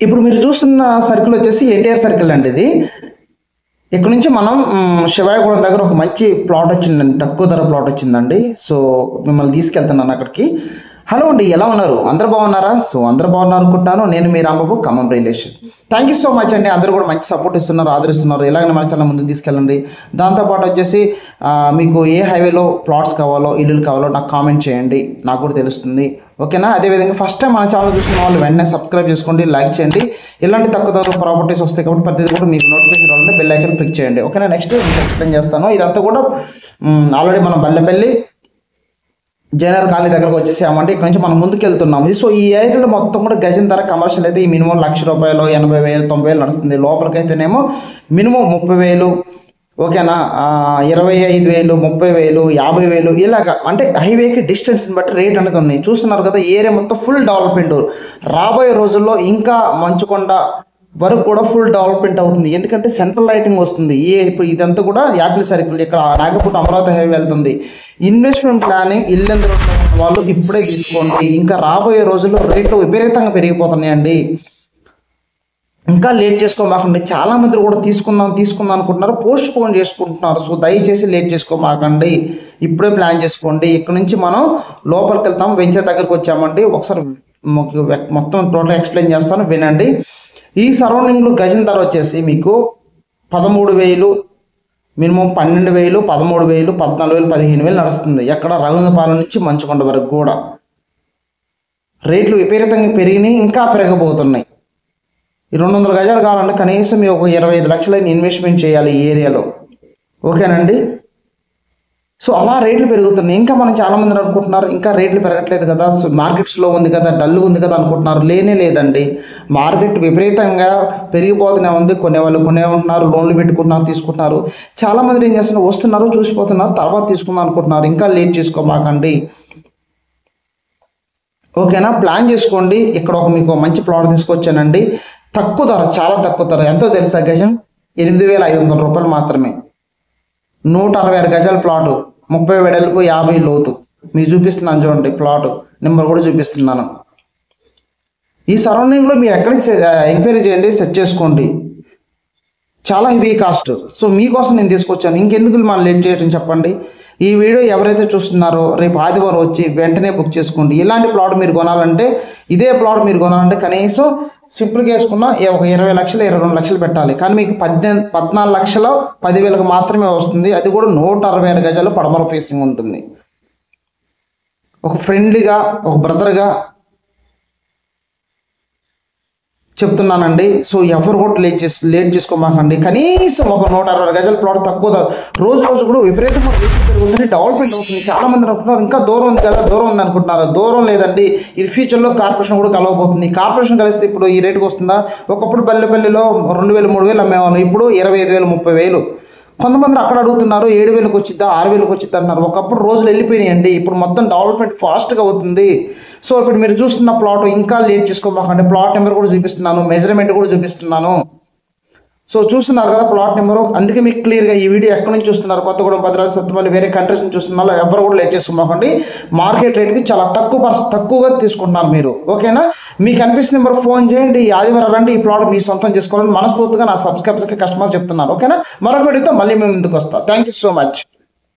ఇప్పుడు మీరు చూస్తున్న సర్కిల్ వచ్చేసి ఎన్టీఆర్ సర్కిల్ అండి. ఇది ఇక్కడ నుంచి మనం శివాయగూడెం దగ్గర ఒక మంచి ప్లాట్ వచ్చిందండి, తక్కువ ధర ప్లాట్ వచ్చిందండి. సో మిమ్మల్ని తీసుకెళ్తున్నాను అక్కడికి. హలో అండి, ఎలా ఉన్నారు? అందరు బాగున్నారా? సో అందరు బాగున్నారు అనుకుంటున్నాను. నేను మీ Rambabu, Khammam relation. Thank you so much అండి. అందరూ కూడా మంచి సపోర్ట్ ఇస్తున్నారు, ఆదరిస్తున్నారు. ఎలాగైనా మన చాలా ముందుకు తీసుకెళ్ళండి. దాంతోపాటు వచ్చేసి మీకు ఏ హైవేలో ప్లాట్స్ కావాలో, ఇల్లులు కావాలో నాకు కామెంట్ చేయండి, నాకు కూడా తెలుస్తుంది. ఓకేనా? అదేవిధంగా ఫస్ట్ టైం మన ఛానల్ చూస్తున్న వాళ్ళు వెంటనే సబ్స్క్రైబ్ చేసుకోండి, లైక్ చేయండి. ఇలాంటి తక్కువ ధర ప్రాపర్టీస్ వస్తాయి కాబట్టి ప్రతిదీ కూడా మీకు నోటిఫికేషన్ రావాలంటే బెల్ ఐకాన్ క్లిక్ చేయండి. ఓకేనా? నెక్స్ట్ ఎక్స్ప్లెయిన్ చేస్తాను. ఇదంతా కూడా ఆల్రెడీ మనం బల్లెపల్లి జనరల్ కాలనీ దగ్గరకు వచ్చేసామంటే ఇక్కడ నుంచి మనం ముందుకు వెళ్తున్నాము. సో ఈ ఏరియాలో మొత్తం కూడా గజం ధర కమర్షియల్ అయితే ఈ మినిమం ₹1,00,000, 80,000, 90,000 నడుస్తుంది. లోపలికైతేనేమో మినిమం 30,000, ఓకేనా, 25,000, 30,000, 50,000 ఇలాగా. అంటే హైవేకి డిస్టెన్స్ని బట్టి రేట్ అనేది ఉన్నాయి. చూస్తున్నారు కదా, ఏరియా మొత్తం ఫుల్ డెవలప్మెంట్. రాబోయే రోజుల్లో ఇంకా మంచుకొండ వరకు కూడా ఫుల్ డెవలప్మెంట్ అవుతుంది. ఎందుకంటే సెంట్రల్ లైటింగ్ వస్తుంది. ఇప్పుడు ఇదంతా కూడా యాపిల్ సర్కిల్, ఇక్కడ నాగపూర్ అమరావతి హైవే వెళ్తుంది. ఇన్వెస్ట్మెంట్ ప్లానింగ్ ఇల్లందరూ వాళ్ళు ఇప్పుడే తీసుకోండి. ఇంకా రాబోయే రోజుల్లో రేట్లు విపరీతంగా పెరిగిపోతున్నాయండి. ఇంకా లేట్ చేసుకోమాకండి. చాలా మంది కూడా తీసుకుందాం అనుకుంటున్నారు, పోస్ట్ పోన్ చేసుకుంటున్నారు. సో దయచేసి లేట్ చేసుకోమాకండి, ఇప్పుడే ప్లాన్ చేసుకోండి. ఇక్కడ నుంచి మనం లోపలికి వెళ్తాం. వెంచర్ దగ్గరకు వచ్చామండి. ఒకసారి మొత్తం టోటల్ ఎక్స్ప్లెయిన్ చేస్తాను, వినండి. ఈ సరౌండింగ్లో గజం ధర వచ్చేసి మీకు 13,000, మినిమం 12,000, 13,000, 14,000, 15,000 నడుస్తుంది. ఎక్కడ రఘునాథపాలెం నుంచి మంచుకొండ వరకు కూడా రేట్లు విపరీతంగా పెరిగినాయి, ఇంకా పెరగబోతున్నాయి. ఈ 200 గజాలు కావాలంటే కనీసం ఒక 25 లక్షలైన ఇన్వెస్ట్మెంట్ చేయాలి ఈ ఏరియాలో. ఓకేనండి? సో అలా రేట్లు పెరుగుతున్నాయి. ఇంకా మనం చాలామంది అనుకుంటున్నారు ఇంకా రేట్లు పెరగట్లేదు కదా, సో మార్కెట్ స్లో ఉంది కదా, డల్ ఉంది కదా అనుకుంటున్నారు. లేదండి, మార్కెట్ విపరీతంగా పెరిగిపోతూనే ఉంది. కొనేవాళ్ళు ఉంటున్నారు, లోన్లు పెట్టుకుంటున్నారు, తీసుకుంటున్నారు. చాలామంది ఏం చేస్తున్నారు, వస్తున్నారు, చూసిపోతున్నారు, తర్వాత తీసుకుందాం అనుకుంటున్నారు. ఇంకా లేట్ చేసుకోమాకండి. ఓకేనా? ప్లాన్ చేసుకోండి. ఇక్కడ మీకు మంచి ప్లాట్ తీసుకొచ్చానండి. తక్కువ ధర, చాలా తక్కువ ధర. ఎంతో తెలుసా? గజం ₹8,500 మాత్రమే. 166 గజాల ప్లాటు, 30 వెడల్పు, 50 లోతు. మీకు చూపిస్తున్నాను చూడండి, ప్లాట్ నెంబర్ కూడా చూపిస్తున్నాను. ఈ సరౌండింగ్లో మీరు ఎక్కడికి ఎంక్వైరీ చేయండి, సెట్ చేసుకోండి. చాలా హెవీ కాస్ట్. సో మీకోసం నేను తీసుకొచ్చాను. ఇంకెందుకు మనం లేట్ చేయటం చెప్పండి. ఈ వీడియో ఎవరైతే చూస్తున్నారో రేపు ఆదివారం వచ్చి వెంటనే బుక్ చేసుకోండి. ఇలాంటి ప్లాట్ మీరు కొనాలంటే, ఇదే ప్లాట్ మీరు కొనాలంటే కనీసం సింపుల్గా వేసుకున్న ఒక 20 లక్షలు, 22 లక్షలు పెట్టాలి. కానీ మీకు 14 లక్షల 10,000 మాత్రమే వస్తుంది. అది కూడా 166 గజాలు పడమర ఫేసింగ్ ఉంటుంది. ఒక ఫ్రెండ్లీగా, ఒక బ్రదర్గా చెప్తున్నానండి. సో ఎవరు కూడా లేట్ చేసుకోమాకండి. కనీసం ఒక 160 గజాల ప్లాట్ తక్కువ రోజు కూడా విపరీతంగా పెరుగుతుంది, డెవలప్మెంట్ అవుతుంది. చాలా మంది అనుకుంటున్నారు ఇంకా దూరం ఉంది కదా, దూరం ఉంది అనుకుంటున్నారు. దూరం లేదండి, ఇది ఫ్యూచర్లో కార్పొరేషన్ కూడా కలవబోతుంది. కార్పొరేషన్ కలిస్తే ఇప్పుడు ఈ రేటుకి వస్తుందా? ఒకప్పుడు బల్లెపల్లిలో 2,000, 3,000 అమ్మేవాళ్ళు, ఇప్పుడు 25,000, 30,000. కొంతమంది అక్కడ అడుగుతున్నారు 7,000కి వచ్చిద్దా, 6,000కి వచ్చిద్దా అంటున్నారు. ఒకప్పుడు రోజులు వెళ్ళిపోయినాయండి, ఇప్పుడు మొత్తం డెవలప్మెంట్ ఫాస్ట్గా అవుతుంది. సో ఇప్పుడు మీరు చూస్తున్న ప్లాట్ ఇంకా లేట్ చేసుకోమాకండి. ప్లాట్ నెంబర్ కూడా చూపిస్తున్నాను, మెజర్మెంట్ కూడా చూపిస్తున్నాను. సో చూస్తున్నారు కదా ప్లాట్ నెంబరు. అందుకే మీకు క్లియర్గా ఈ వీడియో ఎక్కడి నుంచి చూస్తున్నారు, కొత్తగూడెం, భద్రాద్రి, సత్తుపల్లి, వేరే కంట్రీస్ నుంచి చూస్తున్నారు, ఎవరు కూడా లేట్ చేసుకోమాకండి. మార్కెట్ రేట్కి చాలా తక్కువగా తీసుకుంటున్నారు మీరు. ఓకేనా? మీకు అనిపిస్తున్న నెంబర్ ఫోన్ చేయండి. ఆదివారం రండి, ఈ ప్లాట్ మీ సొంతం చేసుకోవాలని మనస్ఫూర్తిగా నా సబ్స్క్రైబర్స్కి, కస్టమర్స్ చెప్తున్నారు. ఓకేనా? మరొక వీడియోతో మళ్ళీ మేము ముందుకు వస్తాం. Thank you so much.